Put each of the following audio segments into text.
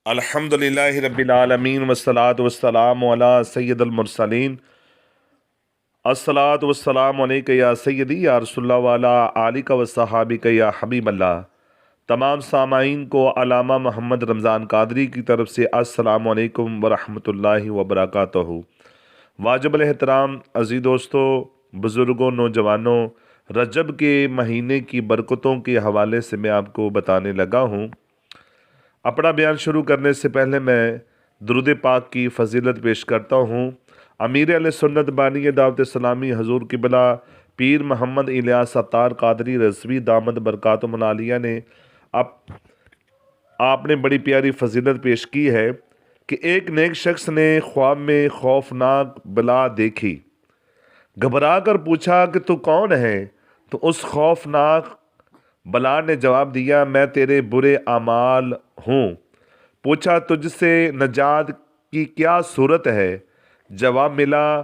الحمدللہ رب العالمین والصلاة والسلام علی سید المرسلین الصلاة والسلام علیکہ یا سیدی یا رسول اللہ وعلی آلکہ وصحابکہ یا حبیب اللہ۔ تمام سامعین کو علامہ محمد رمضان قادری کی طرف سے السلام علیکم ورحمۃ اللہ وبرکاتہ۔ واجب الاحترام عزیز دوستو، بزرگوں، نوجوانوں، رجب کے مہینے کی برکتوں کے حوالے سے میں آپ کو بتانے لگا ہوں۔ اپنا بیان شروع کرنے سے پہلے میں درود پاک کی فضیلت پیش کرتا ہوں۔ امیر علیہ سنت بانی دعوت اسلامی حضور قبلہ پیر محمد الیاس اتار قادری رضوی دامت برکاتہم العالیہ نے آپ نے بڑی پیاری فضیلت پیش کی ہے کہ ایک نیک شخص نے خواب میں خوفناک بلا دیکھی، گھبرا کر پوچھا کہ تو کون ہے؟ تو اس خوفناک بلا نے جواب دیا، میں تیرے برے اعمال ہوں۔ پوچھا، تجھ سے نجات کی کیا صورت ہے؟ جواب ملا،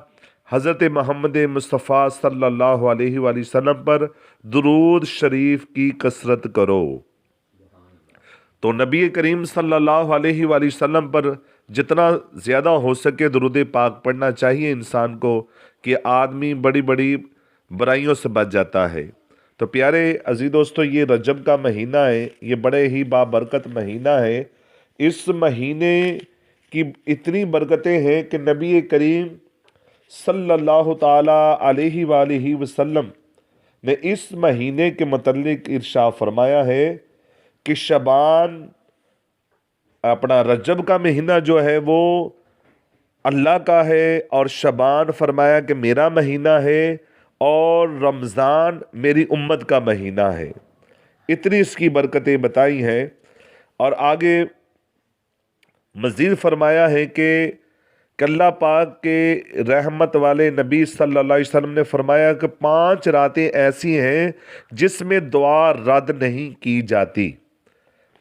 حضرت محمد مصطفیٰ صلی اللہ علیہ وآلہ وسلم پر درود شریف کی کثرت کرو۔ تو نبی کریم صلی اللہ علیہ وآلہ وسلم پر جتنا زیادہ ہو سکے درود پاک پڑھنا چاہیے انسان کو، کہ آدمی بڑی بڑی برائیوں سے بچ جاتا ہے۔ تو پیارے عزیز دوستو، یہ رجب کا مہینہ ہے، یہ بڑے ہی بابرکت مہینہ ہے۔ اس مہینے کی اتنی برکتیں ہیں کہ نبی کریم صلی اللہ تعالی علیہ وآلہ وسلم نے اس مہینے کے متعلق ارشاد فرمایا ہے کہ شعبان، اپنا رجب کا مہینہ جو ہے وہ اللہ کا ہے، اور شعبان فرمایا کہ میرا مہینہ ہے، اور رمضان میری امت کا مہینہ ہے۔ اتنی اس کی برکتیں بتائی ہیں، اور آگے مزید فرمایا ہے کہ اللہ پاک کے رحمت والے نبی صلی اللہ علیہ وسلم نے فرمایا کہ 5 راتیں ایسی ہیں جس میں دعا رد نہیں کی جاتی۔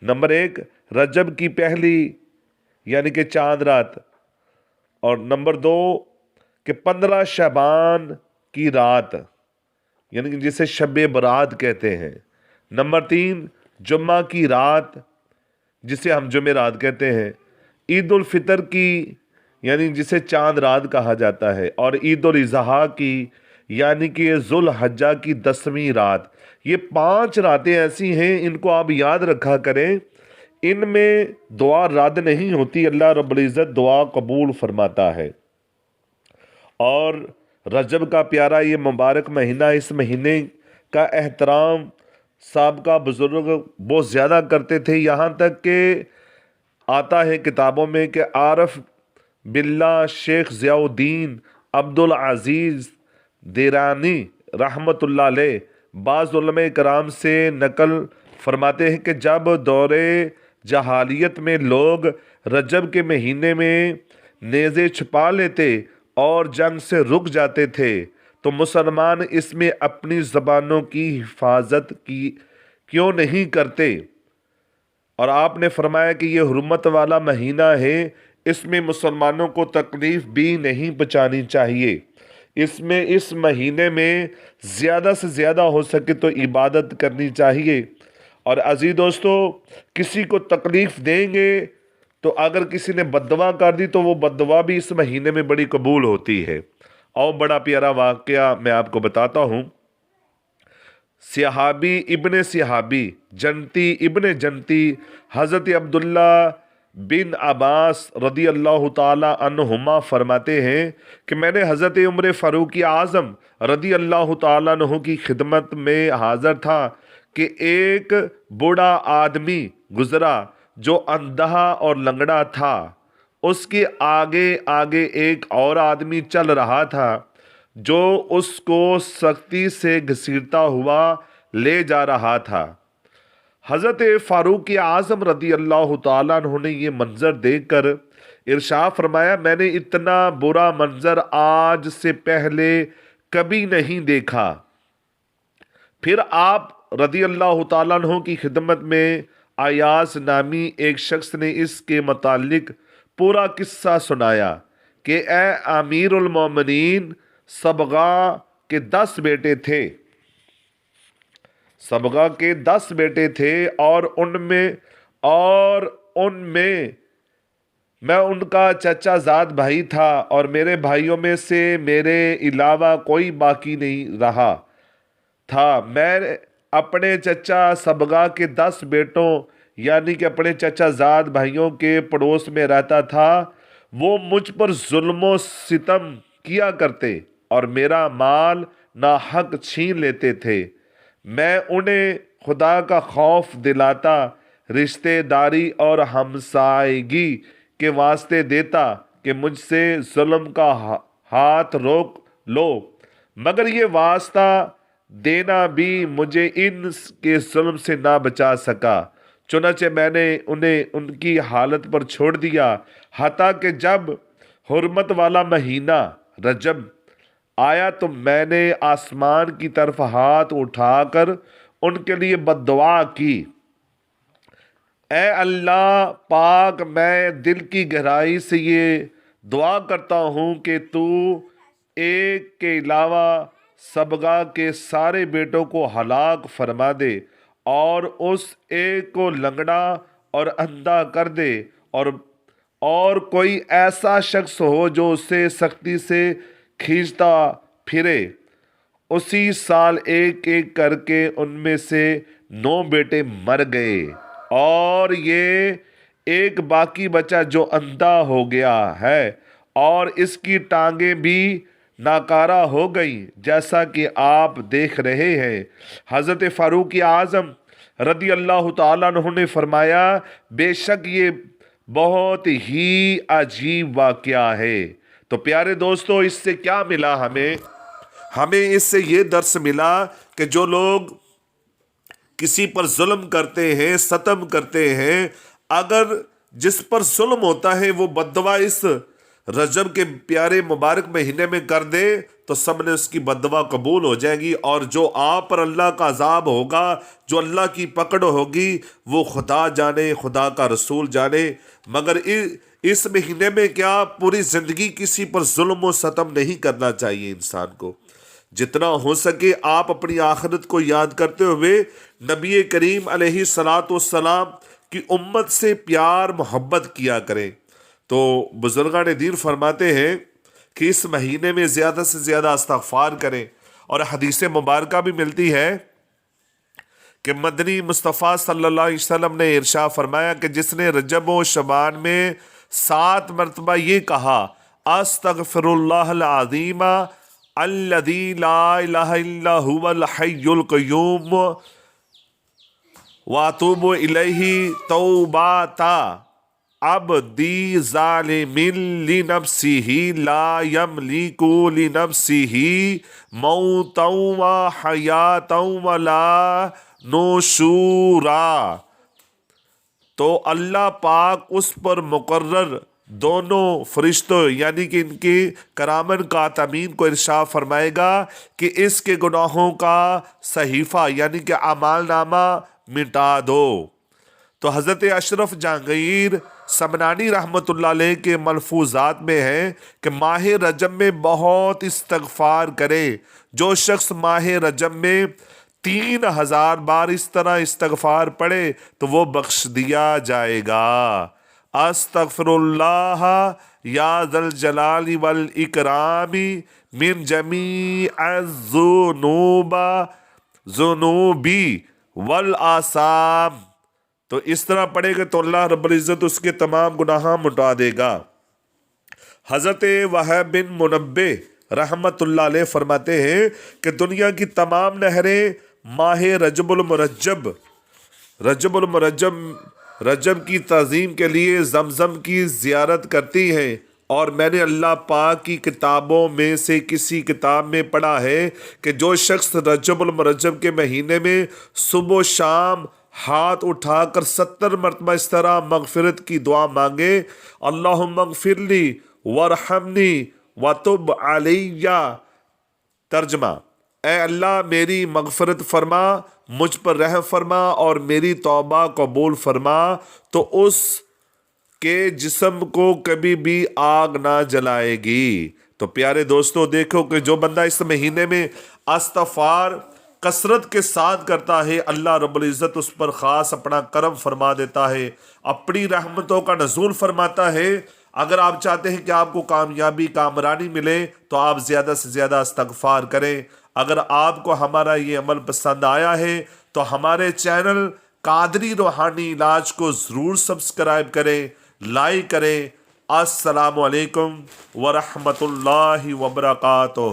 نمبر 1، رجب کی پہلی یعنی کہ چاند رات، اور نمبر 2 کہ 15 شعبان کی رات یعنی کہ جسے شب برات کہتے ہیں۔ نمبر 3 جمعہ کی رات جسے ہم جمعرات کہتے ہیں۔ عید الفطر کی یعنی جسے چاند رات کہا جاتا ہے، اور عید الاضحیٰ کی یعنی کہ ذوالحجہ کی 10ویں رات۔ یہ 5 راتیں ایسی ہیں، ان کو آپ یاد رکھا کریں، ان میں دعا رد نہیں ہوتی، اللہ رب العزت دعا قبول فرماتا ہے۔ اور رجب کا پیارا یہ مبارک مہینہ، اس مہینے کا احترام سابقہ بزرگ بہت زیادہ کرتے تھے، یہاں تک کہ آتا ہے کتابوں میں کہ عارف باللہ شیخ ضیاء الدین عبدالعزیز دیرانی رحمۃ اللہ علیہ بعض علماء کرام سے نقل فرماتے ہیں کہ جب دور جہالیت میں لوگ رجب کے مہینے میں نیزے چھپا لیتے اور جنگ سے رک جاتے تھے تو مسلمان اس میں اپنی زبانوں کی حفاظت کیوں نہیں کرتے؟ اور آپ نے فرمایا کہ یہ حرمت والا مہینہ ہے، اس میں مسلمانوں کو تکلیف بھی نہیں پہنچانی چاہیے۔ اس مہینے میں زیادہ سے زیادہ ہو سکے تو عبادت کرنی چاہیے۔ اور عزیز دوستو، کسی کو تکلیف دیں گے تو اگر کسی نے بد دعا کر دی تو وہ بد دعا بھی اس مہینے میں بڑی قبول ہوتی ہے۔ اور بڑا پیارا واقعہ میں آپ کو بتاتا ہوں۔ صحابی ابن صحابی، جنتی ابن جنتی، حضرت عبداللہ بن عباس رضی اللہ تعالی عنہما فرماتے ہیں کہ میں نے حضرت عمر فاروق اعظم رضی اللہ تعالیٰ عنہ کی خدمت میں حاضر تھا کہ ایک بوڑھا آدمی گزرا جو اندھا اور لنگڑا تھا۔ اس کے آگے آگے ایک اور آدمی چل رہا تھا جو اس کو سختی سے گھسیٹتا ہوا لے جا رہا تھا۔ حضرت فاروق اعظم رضی اللہ تعالیٰ عنہ نے یہ منظر دیکھ کر ارشاد فرمایا، میں نے اتنا برا منظر آج سے پہلے کبھی نہیں دیکھا۔ پھر آپ رضی اللہ تعالیٰ عنہ کی خدمت میں ایاز نامی ایک شخص نے اس کے متعلق پورا قصہ سنایا کہ اے امیر المومنین، صبغہ کے 10 بیٹے تھے، صبغہ کے 10 بیٹے تھے، اور ان میں میں ان کا چچا زاد بھائی تھا اور میرے بھائیوں میں سے میرے علاوہ کوئی باقی نہیں رہا تھا۔ میں اپنے چچا سبغا کے 10 بیٹوں یعنی کہ اپنے چچا زاد بھائیوں کے پڑوس میں رہتا تھا۔ وہ مجھ پر ظلم و ستم کیا کرتے اور میرا مال ناحق چھین لیتے تھے۔ میں انہیں خدا کا خوف دلاتا، رشتہ داری اور ہمسائیگی کے واسطے دیتا کہ مجھ سے ظلم کا ہاتھ روک لو، مگر یہ واسطہ دینا بھی مجھے ان کے ظلم سے نہ بچا سکا۔ چنانچہ میں نے انہیں ان کی حالت پر چھوڑ دیا، حتیٰ کہ جب حرمت والا مہینہ رجب آیا تو میں نے آسمان کی طرف ہاتھ اٹھا کر ان کے لیے بد دعا کی، اے اللہ پاک، میں دل کی گہرائی سے یہ دعا کرتا ہوں کہ تو ایک کے علاوہ سبغا کے سارے بیٹوں کو ہلاک فرما دے اور اس ایک کو لنگڑا اور اندھا کر دے، اور کوئی ایسا شخص ہو جو اسے سختی سے کھینچتا پھرے۔ اسی سال ایک ایک کر کے ان میں سے 9 بیٹے مر گئے اور یہ ایک باقی بچا جو اندھا ہو گیا ہے اور اس کی ٹانگیں بھی ناکارہ ہو گئیں، جیسا کہ آپ دیکھ رہے ہیں۔ حضرت فاروق اعظم رضی اللہ تعالیٰ عنہ نے فرمایا، بے شک یہ بہت ہی عجیب واقعہ ہے۔ تو پیارے دوستو، اس سے کیا ملا ہمیں اس سے یہ درس ملا کہ جو لوگ کسی پر ظلم کرتے ہیں، ستم کرتے ہیں، اگر جس پر ظلم ہوتا ہے وہ بد دعا اس رجب کے پیارے مبارک مہینے میں کر دے تو سب نے اس کی بد دعا قبول ہو جائے گی، اور جو آپ پر اللہ کا عذاب ہوگا، جو اللہ کی پکڑ ہوگی، وہ خدا جانے، خدا کا رسول جانے۔ مگر اس مہینے میں کیا پوری زندگی کسی پر ظلم و ستم نہیں کرنا چاہیے انسان کو۔ جتنا ہو سکے آپ اپنی آخرت کو یاد کرتے ہوئے نبی کریم علیہ الصلاۃ والسلام کی امت سے پیار محبت کیا کریں۔ تو بزرگان دین فرماتے ہیں کہ اس مہینے میں زیادہ سے زیادہ استغفار کریں، اور حدیث مبارکہ بھی ملتی ہے کہ مدنی مصطفیٰ صلی اللہ علیہ وسلم نے ارشاد فرمایا کہ جس نے رجب و شعبان میں 7 مرتبہ یہ کہا، استغفر اللہ العظیم الذی لا الہ الا هو الحی القیوم واتوب الیہ توبۃ عبدی ظالم لنفسہ لا یملک لنفسہ موتا وحیاتا ولا نشورا، تو اللہ پاک اس پر مقرر دونوں فرشتوں یعنی کہ ان کی کرامن کاتبین کو ارشاد فرمائے گا کہ اس کے گناہوں کا صحیفہ یعنی کہ اعمال نامہ مٹا دو۔ تو حضرت اشرف جہانگیر سمنانی رحمۃ اللہ علیہ کے ملفوظات میں ہے کہ ماہ رجب میں بہت استغفار کرے۔ جو شخص ماہ رجب میں 3000 بار اس طرح استغفار پڑھے تو وہ بخش دیا جائے گا۔ استغفر اللہ یا ذا الجلال والاکرام من جمیع الذنوب ذنوبی والآثام۔ تو اس طرح پڑھے گا تو اللہ رب العزت اس کے تمام گناہ مٹا دے گا۔ حضرت وہب بن منبہ رحمت اللہ علیہ فرماتے ہیں کہ دنیا کی تمام نہریں ماہ رجب کی تعظیم کے لیے زمزم کی زیارت کرتی ہیں، اور میں نے اللہ پاک کی کتابوں میں سے کسی کتاب میں پڑھا ہے کہ جو شخص رجب المرجب کے مہینے میں صبح و شام ہاتھ اٹھا کر 70 مرتبہ اس طرح مغفرت کی دعا مانگے، اللہم اغفر لی وارحمنی وتب علی، ترجمہ، اے اللہ میری مغفرت فرما، مجھ پر رحم فرما اور میری توبہ قبول فرما، تو اس کے جسم کو کبھی بھی آگ نہ جلائے گی۔ تو پیارے دوستو دیکھو کہ جو بندہ اس مہینے میں استغفار کثرت کے ساتھ کرتا ہے، اللہ رب العزت اس پر خاص اپنا کرم فرما دیتا ہے، اپنی رحمتوں کا نزول فرماتا ہے۔ اگر آپ چاہتے ہیں کہ آپ کو کامیابی کامرانی ملے تو آپ زیادہ سے زیادہ استغفار کریں۔ اگر آپ کو ہمارا یہ عمل پسند آیا ہے تو ہمارے چینل قادری روحانی علاج کو ضرور سبسکرائب کریں، لائک کریں۔ السلام علیکم ورحمۃ اللہ وبرکاتہ۔